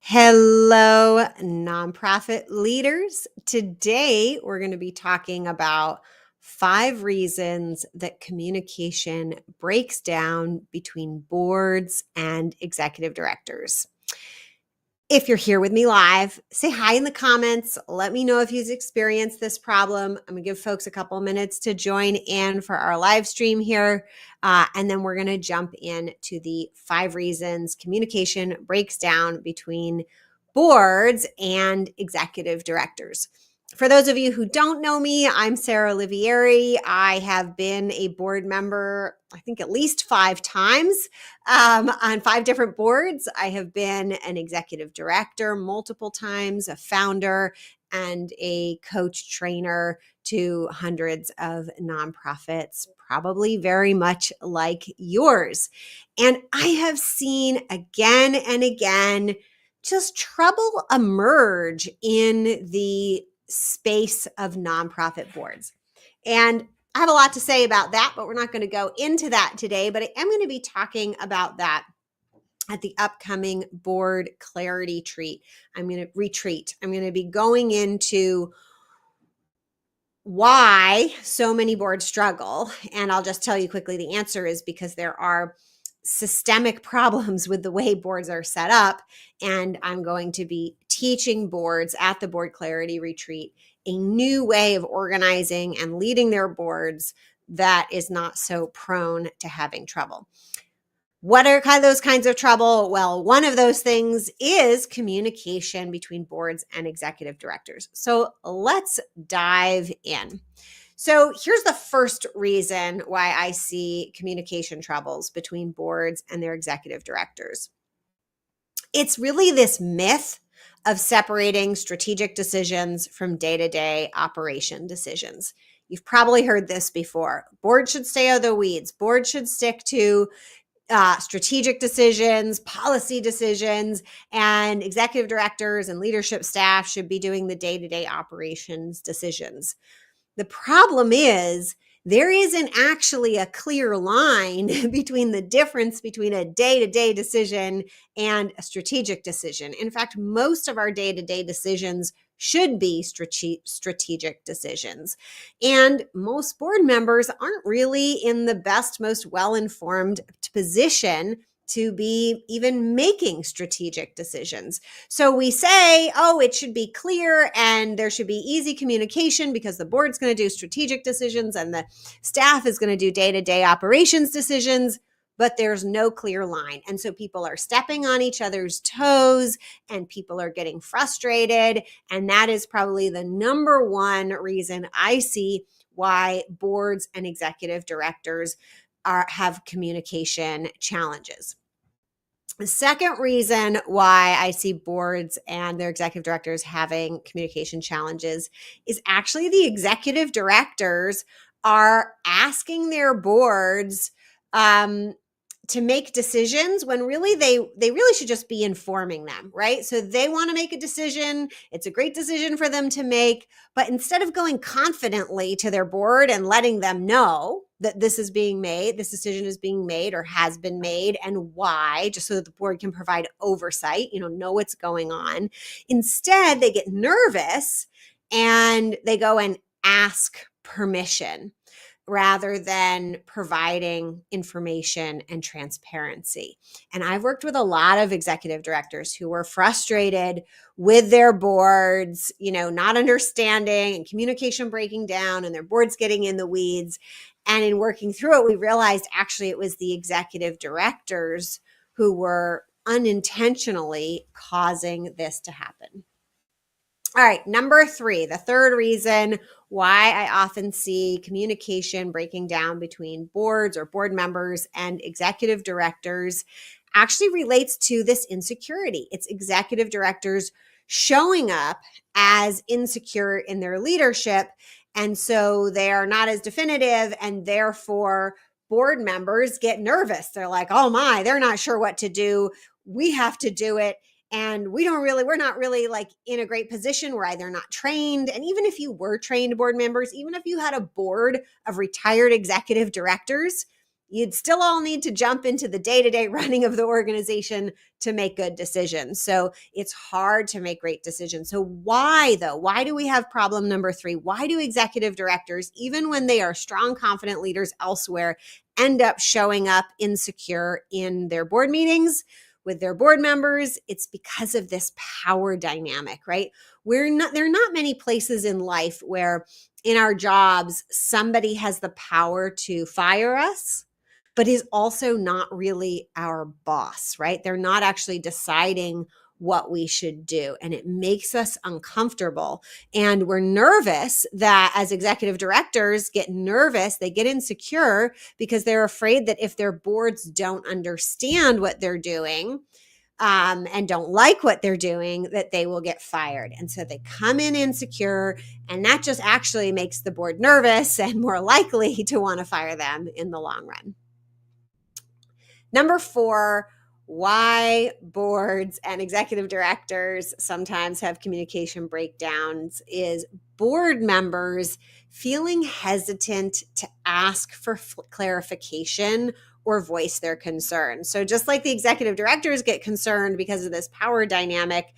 Hello, nonprofit leaders. Today, we're going to be talking about 5 reasons that communication breaks down between boards and executive directors. If you're here with me live, say hi in the comments. Let me know if you've experienced this problem. I'm going to give folks a couple minutes to join in for our live stream here. And then we're going to jump into the 5 reasons communication breaks down between boards and executive directors. For those of you who don't know me, I'm Sarah Olivieri. I have been a board member, I think at least 5 times on 5 different boards. I have been an executive director multiple times, a founder, and a coach trainer to hundreds of nonprofits, probably very much like yours. And I have seen again and again just trouble emerge in the space of nonprofit boards. And I have a lot to say about that, but we're not going to go into that today. But I am going to be talking about that at the upcoming board clarity retreat. I'm going to be going into why so many boards struggle. And I'll just tell you quickly, the answer is because there are systemic problems with the way boards are set up. And I'm going to be teaching boards at the Board Clarity Retreat a new way of organizing and leading their boards that is not so prone to having trouble. What are those kinds of trouble? Well, one of those things is communication between boards and executive directors. So let's dive in. So here's the first reason why I see communication troubles between boards and their executive directors. It's really this myth of separating strategic decisions from day-to-day operation decisions. You've probably heard this before. Boards should stay out of the weeds. Boards should stick to strategic decisions, policy decisions, and executive directors and leadership staff should be doing the day-to-day operations decisions. The problem is there isn't actually a clear line between the difference between a day-to-day decision and a strategic decision. In fact, most of our day-to-day decisions should be strategic decisions. And most board members aren't really in the best, most well-informed position to be even making strategic decisions. So we say, oh, it should be clear and there should be easy communication because the board's going to do strategic decisions and the staff is going to do day-to-day operations decisions, but there's no clear line. And so people are stepping on each other's toes and people are getting frustrated. And that is probably the number one reason I see why boards and executive directors have communication challenges. The second reason why I see boards and their executive directors having communication challenges is actually the executive directors are asking their boards to make decisions when really they really should just be informing them, right? So they want to make a decision. It's a great decision for them to make. But instead of going confidently to their board and letting them know that this is being made, this decision is being made or has been made and why, just so that the board can provide oversight, know what's going on. Instead, they get nervous and they go and ask permission rather than providing information and transparency. And I've worked with a lot of executive directors who were frustrated with their boards, not understanding and communication breaking down and their boards getting in the weeds. And in working through it, we realized actually it was the executive directors who were unintentionally causing this to happen. All right, number 3, the third reason why I often see communication breaking down between boards or board members and executive directors actually relates to this insecurity. It's executive directors showing up as insecure in their leadership, and so they are not as definitive, and therefore board members get nervous. They're like, oh my, they're not sure what to do. We have to do it. And we're not really like in a great position. We're either not trained. And even if you were trained board members, even if you had a board of retired executive directors, you'd still all need to jump into the day-to-day running of the organization to make good decisions. So it's hard to make great decisions. So why though? Why do we have problem number 3? Why do executive directors, even when they are strong, confident leaders elsewhere, end up showing up insecure in their board meetings with their board members? It's because of this power dynamic, right? There are not many places in life where in our jobs, somebody has the power to fire us, but is also not really our boss, right? They're not actually deciding what we should do. And it makes us uncomfortable. And we're nervous that as executive directors get nervous, they get insecure because they're afraid that if their boards don't understand what they're doing, and don't like what they're doing, that they will get fired. And so they come in insecure, and that just actually makes the board nervous and more likely to want to fire them in the long run. Number 4, why boards and executive directors sometimes have communication breakdowns is board members feeling hesitant to ask for clarification or voice their concerns. So just like the executive directors get concerned because of this power dynamic,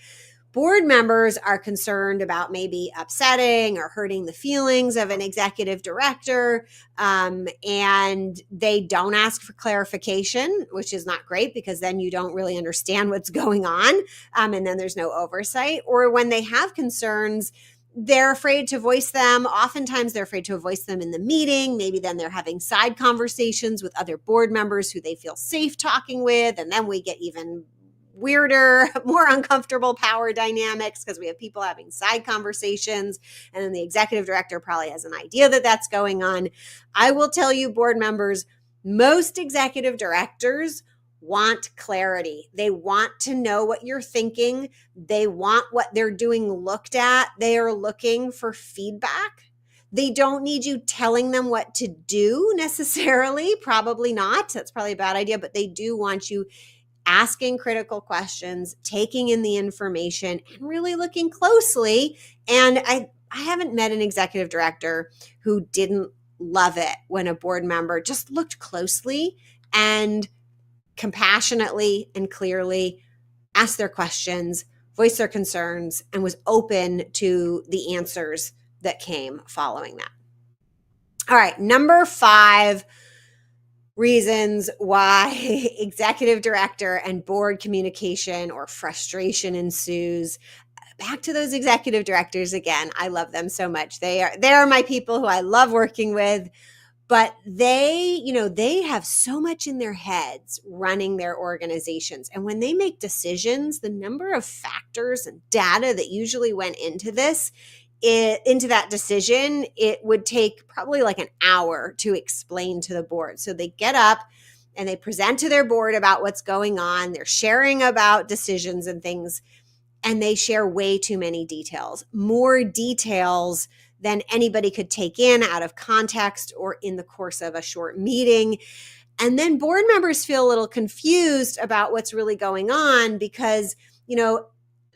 board members are concerned about maybe upsetting or hurting the feelings of an executive director, and they don't ask for clarification, which is not great because then you don't really understand what's going on, and then there's no oversight. Or when they have concerns, they're afraid to voice them. Oftentimes they're afraid to voice them in the meeting. Maybe then they're having side conversations with other board members who they feel safe talking with. And then we get even weirder, more uncomfortable power dynamics because we have people having side conversations. And then the executive director probably has an idea that that's going on. I will tell you, board members, most executive directors want clarity. They want to know what you're thinking. They want what they're doing looked at. They are looking for feedback. They don't need you telling them what to do necessarily. Probably not. That's probably a bad idea, but they do want you asking critical questions, taking in the information, and really looking closely. And I haven't met an executive director who didn't love it when a board member just looked closely and compassionately and clearly asked their questions, voiced their concerns, and was open to the answers that came following that. All right, number 5 reasons why executive director and board communication or frustration ensues. Back to those executive directors again. I love them so much. They are my people who I love working with. But they have so much in their heads running their organizations. And when they make decisions, the number of factors and data that usually went into that decision, it would take probably like an hour to explain to the board. So they get up and they present to their board about what's going on. They're sharing about decisions and things, and they share way too many details, more details than anybody could take in out of context or in the course of a short meeting. And then board members feel a little confused about what's really going on because,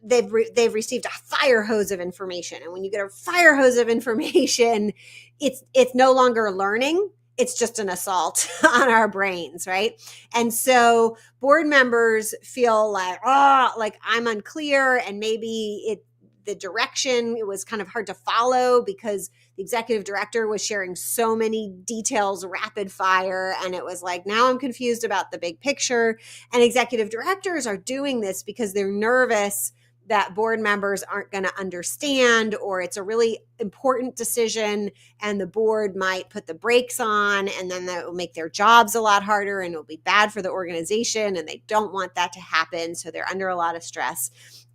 they've received a fire hose of information. And when you get a fire hose of information, it's no longer learning. It's just an assault on our brains, right? And so board members feel like I'm unclear, and maybe the direction, it was kind of hard to follow because the executive director was sharing so many details, rapid fire. And it was like, now I'm confused about the big picture. And executive directors are doing this because they're nervous that board members aren't going to understand, or it's a really important decision and the board might put the brakes on, and then that will make their jobs a lot harder and it'll be bad for the organization, and they don't want that to happen. So they're under a lot of stress.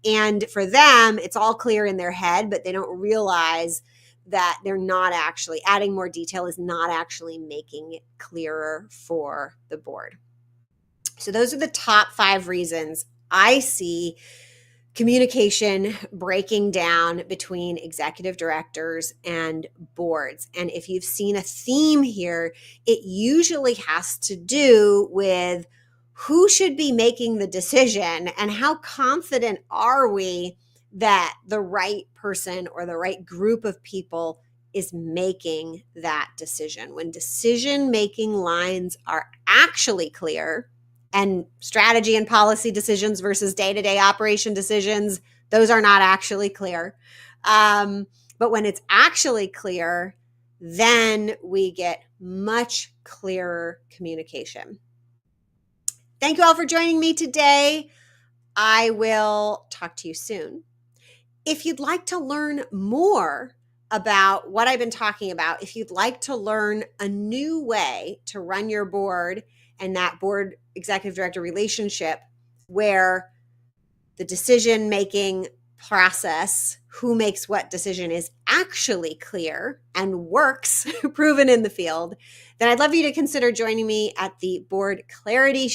And for them, it's all clear in their head, but they don't realize that they're not actually adding more detail is not actually making it clearer for the board. So those are the top 5 reasons I see communication breaking down between executive directors and boards. And if you've seen a theme here, it usually has to do with who should be making the decision and how confident are we that the right person or the right group of people is making that decision. When decision-making lines are actually clear, and strategy and policy decisions versus day-to-day operation decisions, those are not actually clear. But when it's actually clear, then we get much clearer communication. Thank you all for joining me today. I will talk to you soon. If you'd like to learn more about what I've been talking about, if you'd like to learn a new way to run your board and that board executive director relationship where the decision-making process, who makes what decision, is actually clear and works, proven in the field, then I'd love you to consider joining me at the Board Clarity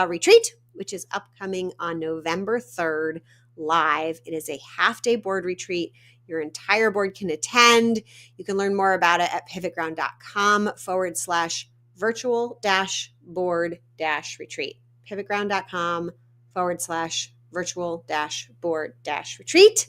Retreat, which is upcoming on November 3rd live. It is a half-day board retreat. Your entire board can attend. You can learn more about it at pivotground.com/virtual-board-retreat. pivotground.com/virtual-board-retreat.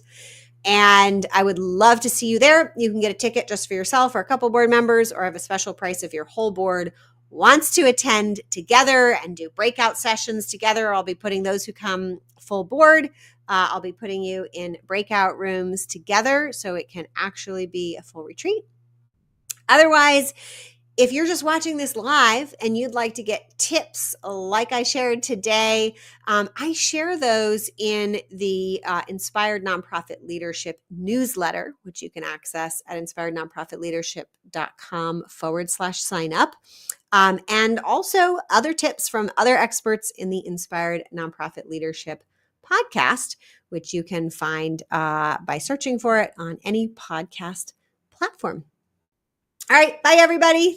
And I would love to see you there. You can get a ticket just for yourself or a couple board members, or have a special price if your whole board wants to attend together and do breakout sessions together. I'll be putting those who come full board. I'll be putting you in breakout rooms together so it can actually be a full retreat. Otherwise, if you're just watching this live and you'd like to get tips like I shared today, I share those in the Inspired Nonprofit Leadership newsletter, which you can access at inspirednonprofitleadership.com/sign up. And also other tips from other experts in the Inspired Nonprofit Leadership podcast, which you can find by searching for it on any podcast platform. All right. Bye, everybody.